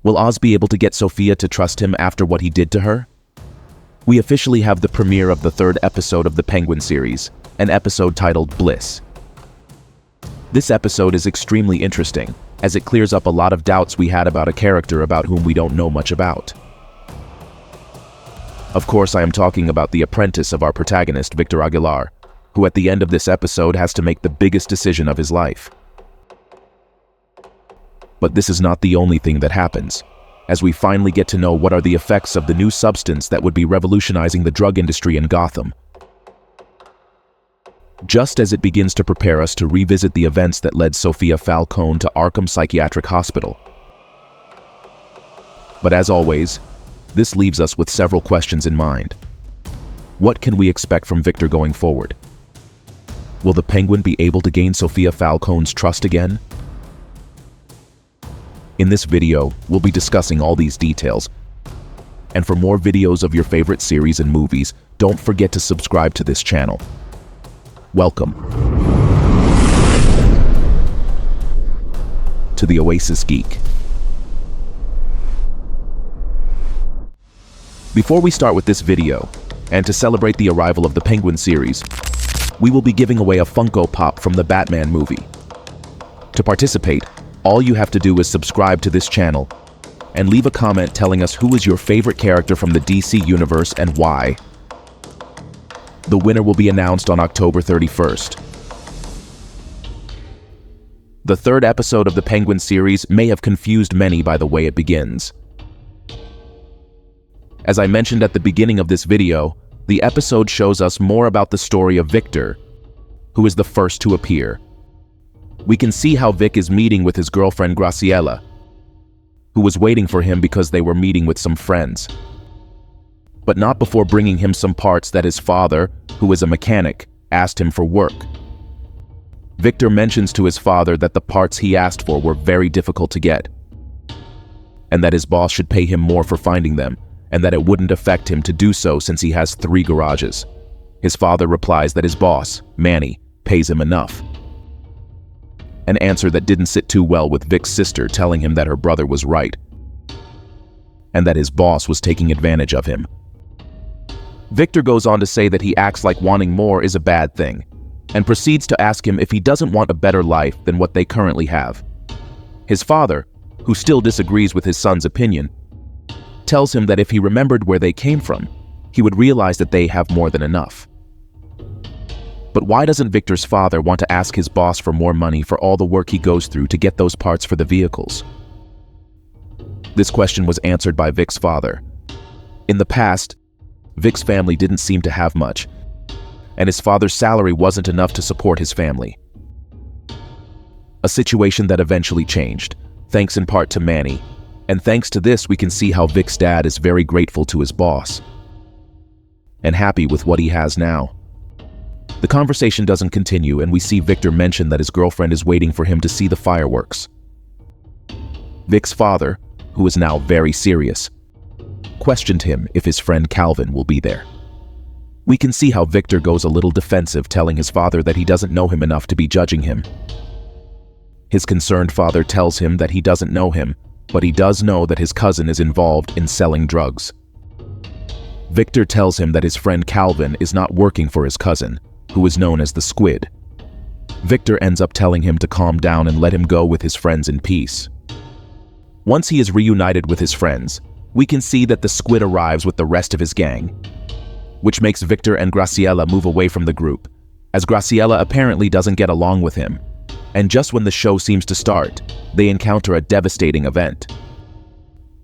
Will Oz be able to get Sofia to trust him after what he did to her? We officially have the premiere of the third episode of the Penguin series, an episode titled Bliss. This episode is extremely interesting, as it clears up a lot of doubts we had about a character about whom we don't know much about. Of course, I am talking about the apprentice of our protagonist, Victor Aguilar, who at the end of this episode has to make the biggest decision of his life. But this is not the only thing that happens, as we finally get to know what are the effects of the new substance that would be revolutionizing the drug industry in Gotham. Just as it begins to prepare us to revisit the events that led Sofia Falcone to Arkham Psychiatric Hospital. But as always, this leaves us with several questions in mind. What can we expect from Victor going forward? Will the Penguin be able to gain Sofia Falcone's trust again? In this video, we'll be discussing all these details. And for more videos of your favorite series and movies, don't forget to subscribe to this channel. Welcome to the Oasis Geek. Before we start with this video, and to celebrate the arrival of the Penguin series, we will be giving away a Funko Pop from the Batman movie. To participate, all you have to do is subscribe to this channel and leave a comment telling us who is your favorite character from the DC universe and why. The winner will be announced on October 31st. The third episode of the Penguin series may have confused many by the way it begins. As I mentioned at the beginning of this video, the episode shows us more about the story of Victor, who is the first to appear. We can see how Vic is meeting with his girlfriend Graciela, who was waiting for him because they were meeting with some friends. But not before bringing him some parts that his father, who is a mechanic, asked him for work. Victor mentions to his father that the parts he asked for were very difficult to get, and that his boss should pay him more for finding them, and that it wouldn't affect him to do so since he has 3 garages. His father replies that his boss, Manny, pays him enough. An answer that didn't sit too well with Vic's sister, telling him that her brother was right, and that his boss was taking advantage of him. Victor goes on to say that he acts like wanting more is a bad thing, and proceeds to ask him if he doesn't want a better life than what they currently have. His father, who still disagrees with his son's opinion, tells him that if he remembered where they came from, he would realize that they have more than enough. But why doesn't Victor's father want to ask his boss for more money for all the work he goes through to get those parts for the vehicles? This question was answered by Vic's father. In the past, Vic's family didn't seem to have much, and his father's salary wasn't enough to support his family. A situation that eventually changed, thanks in part to Manny, and thanks to this we can see how Vic's dad is very grateful to his boss, and happy with what he has now. The conversation doesn't continue, and we see Victor mention that his girlfriend is waiting for him to see the fireworks. Vic's father, who is now very serious, questioned him if his friend Calvin will be there. We can see how Victor goes a little defensive, telling his father that he doesn't know him enough to be judging him. His concerned father tells him that he doesn't know him, but he does know that his cousin is involved in selling drugs. Victor tells him that his friend Calvin is not working for his cousin, who is known as the Squid. Victor ends up telling him to calm down and let him go with his friends in peace. Once he is reunited with his friends, we can see that the Squid arrives with the rest of his gang, which makes Victor and Graciela move away from the group, as Graciela apparently doesn't get along with him. And just when the show seems to start, they encounter a devastating event.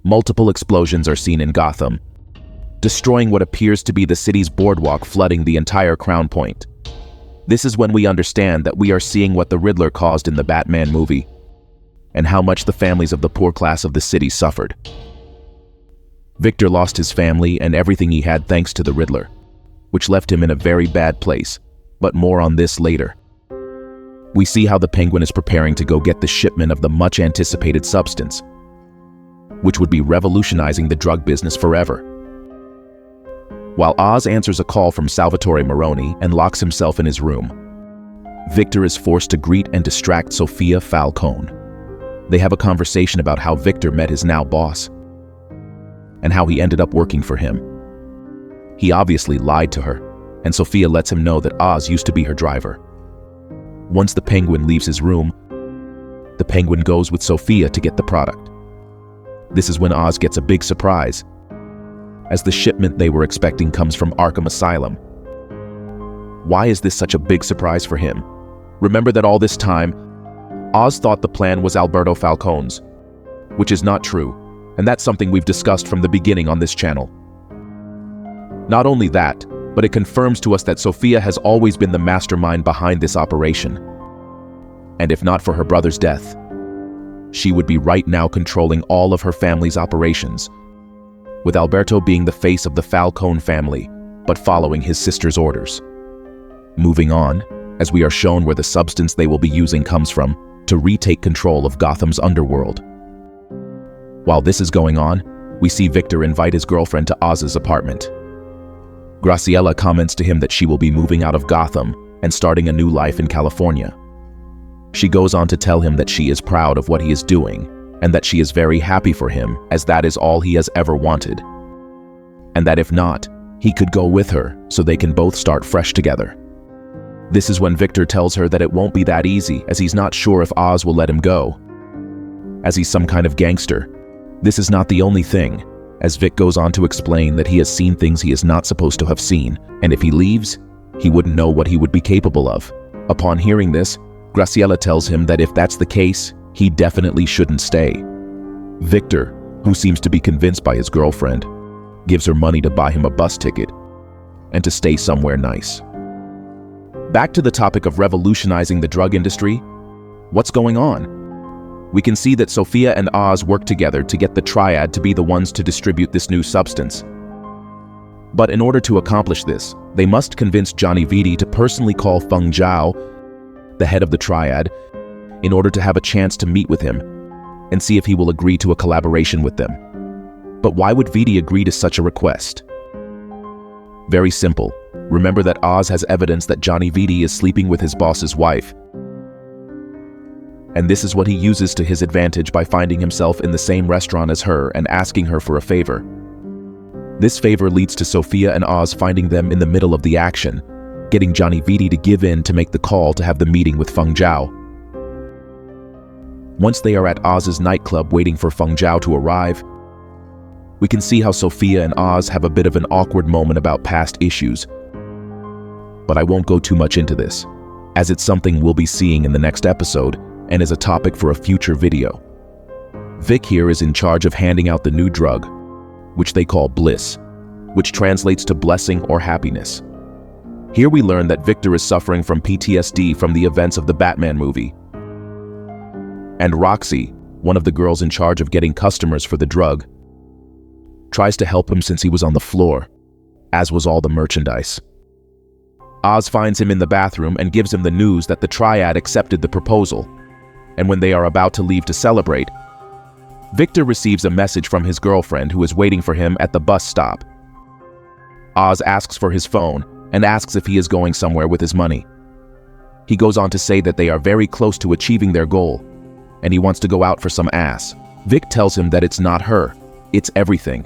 Multiple explosions are seen in Gotham, destroying what appears to be the city's boardwalk, flooding the entire Crown Point. This is when we understand that we are seeing what the Riddler caused in the Batman movie, and how much the families of the poor class of the city suffered. Victor lost his family and everything he had thanks to the Riddler, which left him in a very bad place, but more on this later. We see how the Penguin is preparing to go get the shipment of the much-anticipated substance, which would be revolutionizing the drug business forever. While Oz answers a call from Salvatore Maroni and locks himself in his room, Victor is forced to greet and distract Sofia Falcone. They have a conversation about how Victor met his now boss and how he ended up working for him. He obviously lied to her, and Sofia lets him know that Oz used to be her driver. Once the Penguin leaves his room, the Penguin goes with Sofia to get the product. This is when Oz gets a big surprise, as the shipment they were expecting comes from Arkham Asylum. Why is this such a big surprise for him? Remember that all this time, Oz thought the plan was Alberto Falcone's, which is not true, and that's something we've discussed from the beginning on this channel. Not only that, but it confirms to us that Sofia has always been the mastermind behind this operation. And if not for her brother's death, she would be right now controlling all of her family's operations, with Alberto being the face of the Falcone family, but following his sister's orders. Moving on, as we are shown where the substance they will be using comes from to retake control of Gotham's underworld. While this is going on, we see Victor invite his girlfriend to Oz's apartment. Graciela comments to him that she will be moving out of Gotham and starting a new life in California. She goes on to tell him that she is proud of what he is doing and that she is very happy for him, as that is all he has ever wanted. And that if not, he could go with her so they can both start fresh together. This is when Victor tells her that it won't be that easy, as he's not sure if Oz will let him go, as he's some kind of gangster. This is not the only thing, as Vic goes on to explain that he has seen things he is not supposed to have seen, and if he leaves, he wouldn't know what he would be capable of. Upon hearing this, Graciela tells him that if that's the case, he definitely shouldn't stay. Victor, who seems to be convinced by his girlfriend, gives her money to buy him a bus ticket and to stay somewhere nice. Back to the topic of revolutionizing the drug industry, what's going on? We can see that Sofia and Oz work together to get the Triad to be the ones to distribute this new substance. But in order to accomplish this, they must convince Johnny Viti to personally call Feng Zhao, the head of the Triad, in order to have a chance to meet with him and see if he will agree to a collaboration with them. But why would Viti agree to such a request? Very simple. Remember that Oz has evidence that Johnny Viti is sleeping with his boss's wife. And this is what he uses to his advantage by finding himself in the same restaurant as her and asking her for a favor. This favor leads to Sofia and Oz finding them in the middle of the action, getting Johnny Viti to give in to make the call to have the meeting with Feng Zhao. Once they are at Oz's nightclub waiting for Feng Zhao to arrive, we can see how Sofia and Oz have a bit of an awkward moment about past issues. But I won't go too much into this, as it's something we'll be seeing in the next episode and is a topic for a future video. Vic here is in charge of handing out the new drug, which they call Bliss, which translates to blessing or happiness. Here we learn that Victor is suffering from PTSD from the events of the Batman movie. And Roxy, one of the girls in charge of getting customers for the drug, tries to help him since he was on the floor, as was all the merchandise. Oz finds him in the bathroom and gives him the news that the Triad accepted the proposal, and when they are about to leave to celebrate, Victor receives a message from his girlfriend who is waiting for him at the bus stop. Oz asks for his phone and asks if he is going somewhere with his money. He goes on to say that they are very close to achieving their goal, and he wants to go out for some ass. Vic tells him that it's not her, it's everything.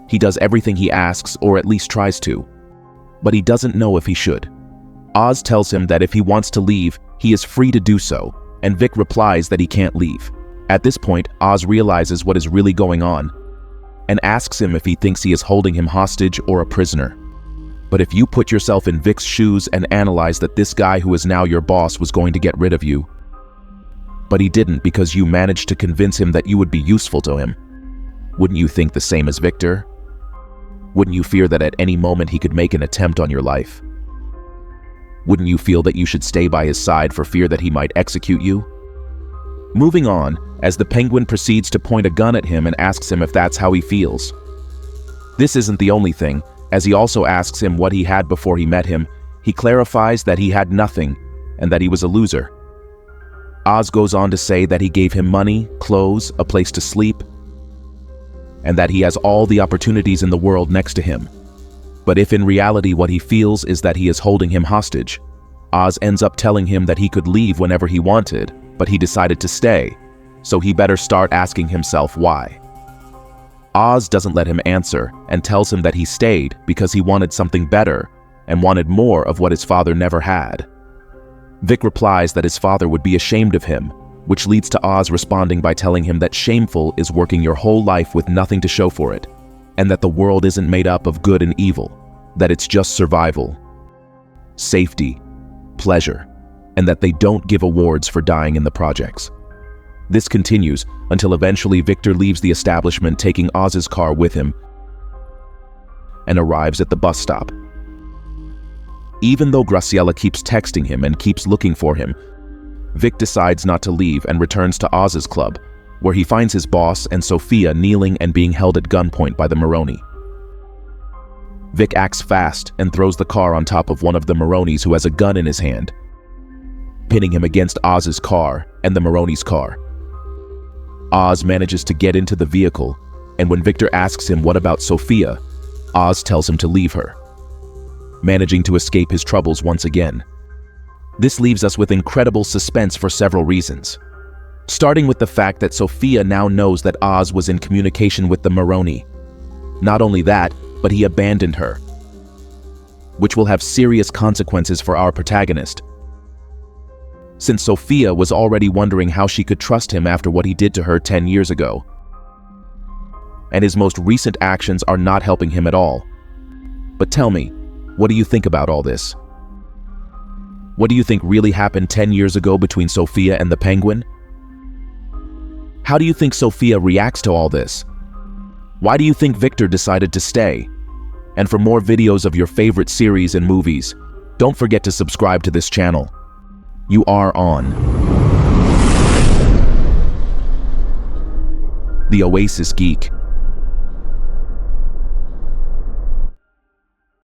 He does everything he asks, or at least tries to, but he doesn't know if he should. Oz tells him that if he wants to leave, he is free to do so, and Vic replies that he can't leave. At this point, Oz realizes what is really going on and asks him if he thinks he is holding him hostage or a prisoner. But if you put yourself in Vic's shoes and analyze that this guy who is now your boss was going to get rid of you, but he didn't because you managed to convince him that you would be useful to him, wouldn't you think the same as Victor? Wouldn't you fear that at any moment he could make an attempt on your life? Wouldn't you feel that you should stay by his side for fear that he might execute you? Moving on, as the Penguin proceeds to point a gun at him and asks him if that's how he feels. This isn't the only thing, as he also asks him what he had before he met him. He clarifies that he had nothing and that he was a loser. Oz goes on to say that he gave him money, clothes, a place to sleep, and that he has all the opportunities in the world next to him. But if in reality what he feels is that he is holding him hostage, Oz ends up telling him that he could leave whenever he wanted, but he decided to stay, so he better start asking himself why. Oz doesn't let him answer and tells him that he stayed because he wanted something better and wanted more of what his father never had. Vic replies that his father would be ashamed of him, which leads to Oz responding by telling him that shameful is working your whole life with nothing to show for it, and that the world isn't made up of good and evil, that it's just survival, safety, pleasure, and that they don't give awards for dying in the projects. This continues until eventually Victor leaves the establishment, taking Oz's car with him, and arrives at the bus stop. Even though Graciela keeps texting him and keeps looking for him, Vic decides not to leave and returns to Oz's club, where he finds his boss and Sofia kneeling and being held at gunpoint by the Maroni. Vic acts fast and throws the car on top of one of the Maronis who has a gun in his hand, pinning him against Oz's car and the Maroni's car. Oz manages to get into the vehicle, and when Victor asks him what about Sofia, Oz tells him to leave her, managing to escape his troubles once again. This leaves us with incredible suspense for several reasons, starting with the fact that Sofia now knows that Oz was in communication with the Maroni. Not only that, but he abandoned her, which will have serious consequences for our protagonist, since Sofia was already wondering how she could trust him after what he did to her 10 years ago. And his most recent actions are not helping him at all. But tell me, what do you think about all this? What do you think really happened 10 years ago between Sofia and the Penguin? How do you think Sofia reacts to all this? Why do you think Victor decided to stay? And for more videos of your favorite series and movies, don't forget to subscribe to this channel. You are on The Oasis Geek.